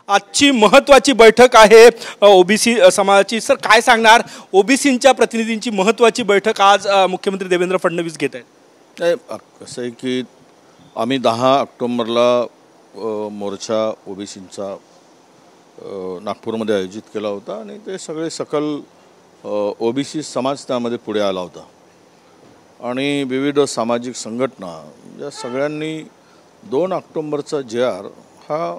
आजची महत्त्वाची बैठक आहे ओबीसी समाजाची। सर काय सांगणार, ओबीसींच्या प्रतिनिधींची महत्त्वाची बैठक आज मुख्यमंत्री देवेंद्र फडणवीस घेत आहेत। कसं आहे की आम्ही 10 ऑक्टोबरला मोर्चा ओबीसींचा नागपूरमध्ये आयोजित केला होता आणि ते सगळे सकल ओबीसी समाज त्यामध्ये पुढे आला होता आणि विविध सामाजिक संघटना या सगळ्यांनी 2 ऑक्टोबरचा JR हा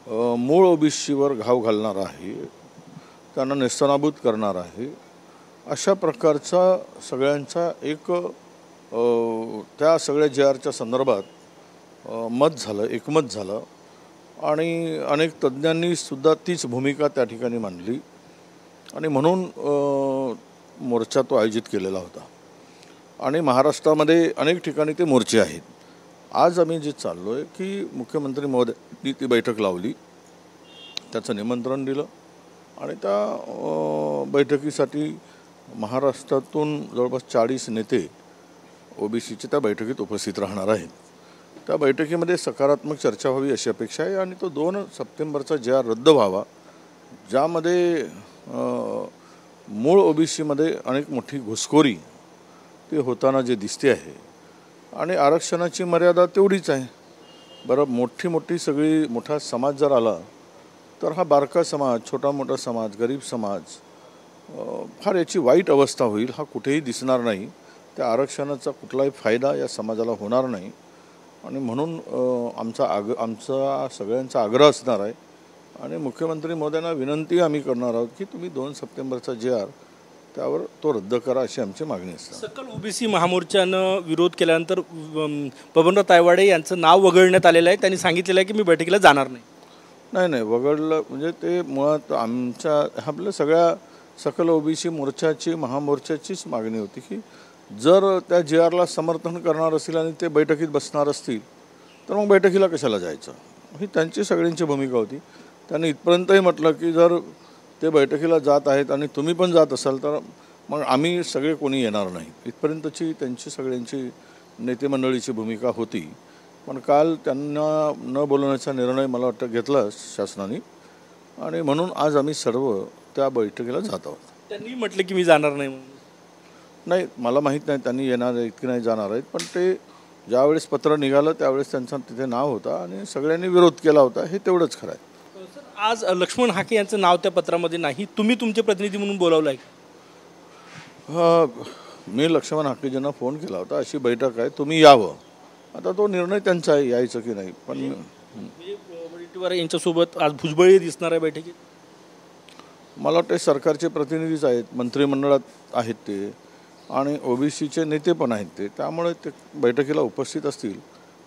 मूळ ओबीसीवर घाव घालणार आहे, त्यांना नेस्तनाबूत करणार आहे, अशा प्रकारचा सगळ्यांचा एक त्या सगळ्या JRच्या संदर्भात मत झालं, एकमत झालं आणि अनेक तज्ज्ञांनी सुद्धा तीच भूमिका त्या ठिकाणी मांडली आणि म्हणून मोर्चा तो आयोजित केलेला होता आणि महाराष्ट्रामध्ये अनेक ठिकाणी ते मोर्चे आहेत। आज आम्ही जे चाललो आहे की मुख्यमंत्री महोदयांनी ती बैठक लावली, त्याचं निमंत्रण दिलं आणि त्या बैठकीसाठी महाराष्ट्रातून जवळपास 40 नेते ओबीसीचे त्या बैठकीत उपस्थित राहणार आहेत। त्या बैठकीमध्ये सकारात्मक चर्चा व्हावी अशी अपेक्षा आहे आणि तो 2 सप्टेंबरचा JR रद्द व्हावा, ज्यामध्ये मूळ ओबीसीमध्ये अनेक मोठी घुसखोरी ते होताना जे दिसते आहे आणि आरक्षणाची मर्यादा तेवढीच आहे। बरं, मोठी सगळी मोठा समाज जर आला तर हा बारका समाज, छोटा मोठा समाज, गरीब समाज फार याची वाईट अवस्था होईल, हा कुठेही दिसणार नाही। त्या आरक्षणाचा कुठलाही फायदा या समाजाला होणार नाही आणि म्हणून आमचा सगळ्यांचा आग्रह असणार आहे आणि मुख्यमंत्री महोदयांना विनंती आम्ही करणार आहोत की तुम्ही 2 सप्टेंबरचा JR त्यावर तो रद्द करा अशी आमची मागणी असते। सकल ओबीसी महामोर्चानं विरोध केल्यानंतर बबनराव तायवाडे यांचं नाव वगळण्यात आलेलं आहे, त्यांनी सांगितलेलं आहे की मी बैठकीला जाणार नाही। नाही वगळलं म्हणजे ते मुळात आमच्या आपल्या सगळ्या सकल ओबीसी मोर्चाची महामोर्चाचीच मागणी होती की जर त्या JRला समर्थन करणार असतील आणि ते बैठकीत बसणार असतील तर मग बैठकीला कशाला जायचं, ही त्यांची सगळ्यांची भूमिका होती। त्यांनी इथपर्यंतही म्हटलं की जर ते बैठकीला जात आहेत आणि तुम्ही पण जात असाल तर मग आम्ही सगळे कोणी येणार नाही, इथपर्यंतची त्यांची सगळ्यांची नेते मंडळीची भूमिका होती। पण काल त्यांना न बोलवण्याचा निर्णय मला वाटतं घेतला शासनाने आणि म्हणून आज आम्ही सर्व त्या बैठकीला जात आहोत। त्यांनी म्हटलं की मी जाणार नाही म्हणून। नाही, मला माहीत नाही त्यांनी येणार आहेत की नाही जाणार आहेत, पण ते ज्यावेळेस पत्र निघालं त्यावेळेस त्यांचा तिथे नाव होता आणि सगळ्यांनी विरोध केला होता, हे तेवढंच खरं आहे। आज लक्ष्मण हाके यांचं नाव त्या पत्रामध्ये नाही, तुम्ही तुमचे प्रतिनिधी म्हणून बोलावलं आहे? मी लक्ष्मण हाकेजींना फोन केला होता, अशी बैठक आहे तुम्ही यावं। आता तो निर्णय त्यांचा आहे यायचं की नाही, पण वडेट्टीवार यांच्यासोबत आज भुजबळ दिसणार आहे बैठकीत? मला वाटतं सरकारचे प्रतिनिधीच आहेत, मंत्रिमंडळात आहेत ते आणि ओबीसीचे नेते पण आहेत ते, त्यामुळे ते बैठकीला उपस्थित असतील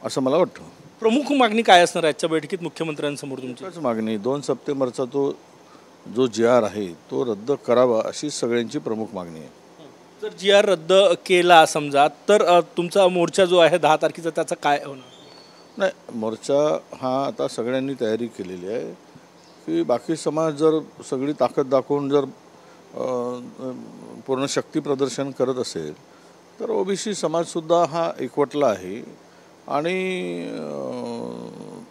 असं मला वाटतं। प्रमुख मागणी काय असणार आजच्या बैठकीत मुख्यमंत्र्यांसमोर तुमचीच मागणी? 2 सप्टेंबरचा जो JR आहे तो रद्द करावा अशी सगळ्यांची प्रमुख मागणी आहे। जर JR रद्द केला समजा तर तुमचा मोर्चा जो आहे 10 तारखेचा त्याचा काय होणार? नाही, मोर्चा हा आता सगळ्यांनी तयारी केलेली आहे की बाकी समाज जर सगळी ताकद दाखवून जर पूर्ण शक्ती प्रदर्शन करत असेल तर ओबीसी समाजसुद्धा हा एकवटला आहे आणि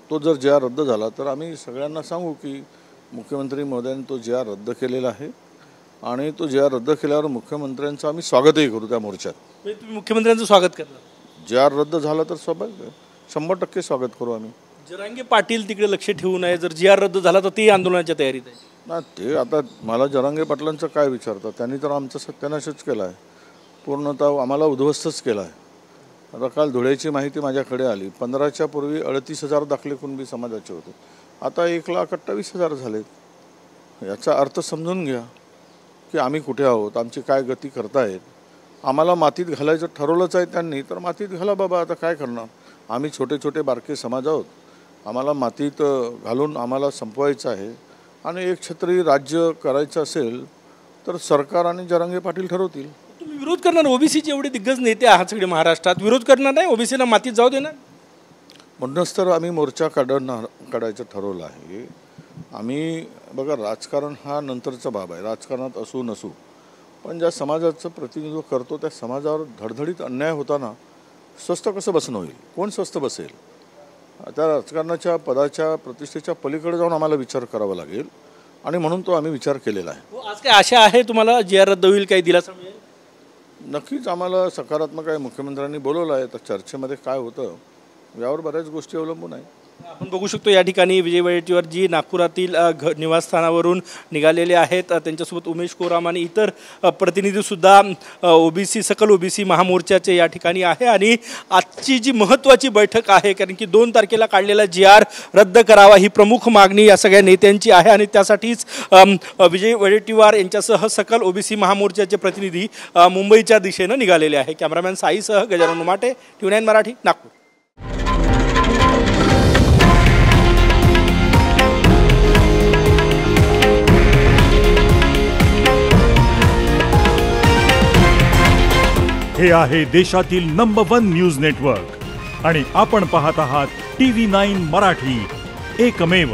तो जर JR रद्द झाला तर आम्ही सगळ्यांना सांगू की मुख्यमंत्री महोदयांनी तो JR रद्द केलेला आहे आणि तो JR रद्द केल्यावर मुख्यमंत्र्यांचं आम्ही स्वागतही करू त्या मोर्चात। तुम्ही मुख्यमंत्र्यांचं स्वागत करणार? JR रद्द झाला तर स्वाभाविक 100% स्वागत करू आम्ही। जरांगे पाटील तिकडे लक्ष ठेवू नये, जर JR रद्द झाला तर तेही आंदोलनाच्या तयारीत आहे ना? ते आता मला जरांगे पाटलांचं काय विचारतात, त्यांनी तर आमचा सत्यानाशच केला आहे, पूर्णतः आम्हाला उद्ध्वस्तच केला आहे। आता काल धुळ्याची माहिती माझ्याकडे आली, 15च्या पूर्वी 38,000 दाखले कुणबी समाजाचे होते, आता 1,28,000 झालेत। याचा अर्थ समजून घ्या की आम्ही कुठे आहोत, आमची काय गती करतायत। आम्हाला मातीत घालायचं ठरवलंच आहे त्यांनी, तर मातीत घाला बाबा, आता काय करणार? आम्ही छोटे बारके समाज आहोत, आम्हाला मातीत घालून आम्हाला संपवायचं आहे आणि एक छत्री राज्य करायचं असेल तर सरकार आणि जरांगे पाटील ठरवतील। तुम्ही विरोध करणार? ओबीसीचे एवढे दिग्गज नेते आहात सगळे महाराष्ट्रात, विरोध करणार नाही? ओबीसीला मातीत जाऊ देणार? म्हणूनच तर आम्ही मोर्चा काढायचं ठरवलं आहे। आम्ही बघा, राजकारण हा नंतरचा बाब आहे, राजकारणात असू नसू, पण ज्या समाजाचं प्रतिनिधित्व करतो त्या समाजावर धडधडीत अन्याय होताना स्वस्थ कसं बसणं होईल? कोण स्वस्थ बसेल? त्या राजकारणाच्या पदाच्या प्रतिष्ठेच्या पलीकडे जाऊन आम्हाला विचार करावा लागेल आणि म्हणून तो आम्ही विचार केलेला आहे. आज काय आशा आहे तुम्हाला जी आर रद्द होईल, काही दिलासा मिळेल? नक्कीच आम्हाला सकारात्मक आहे. मुख्यमंत्र्यांनी बोलवलं आहे, तर चर्चेमध्ये काय होतं यावर बऱ्याच गोष्टी अवलंबून आहेत. आपण बघू शकतो या ठिकाणी विजय वडेट्टीवार जी नागपुरातील निवासस्थानावरून निघालेले आहेत. त्यांच्यासोबत उमेश कोराम आणि इतर प्रतिनिधीसुद्धा ओबीसी सकल ओबीसी महामोर्चाचे या ठिकाणी आहे. आणि आजची जी महत्त्वाची बैठक आहे, कारण की 2 तारखेला काढलेला जी आर रद्द करावा ही प्रमुख मागणी या सगळ्या नेत्यांची आहे आणि त्यासाठीच विजय वडेट्टीवार यांच्यासह सकल ओबीसी महामोर्चाचे प्रतिनिधी मुंबईच्या दिशेनं निघालेले आहे. कॅमेरामॅन साईसह गजानन उमाटे, TV9 मराठी, नागपूर. हे आहे देशातील नंबर 1 न्यूज नेटवर्क आणि आपण पाहत आहात TV9 मराठी, एकमेव.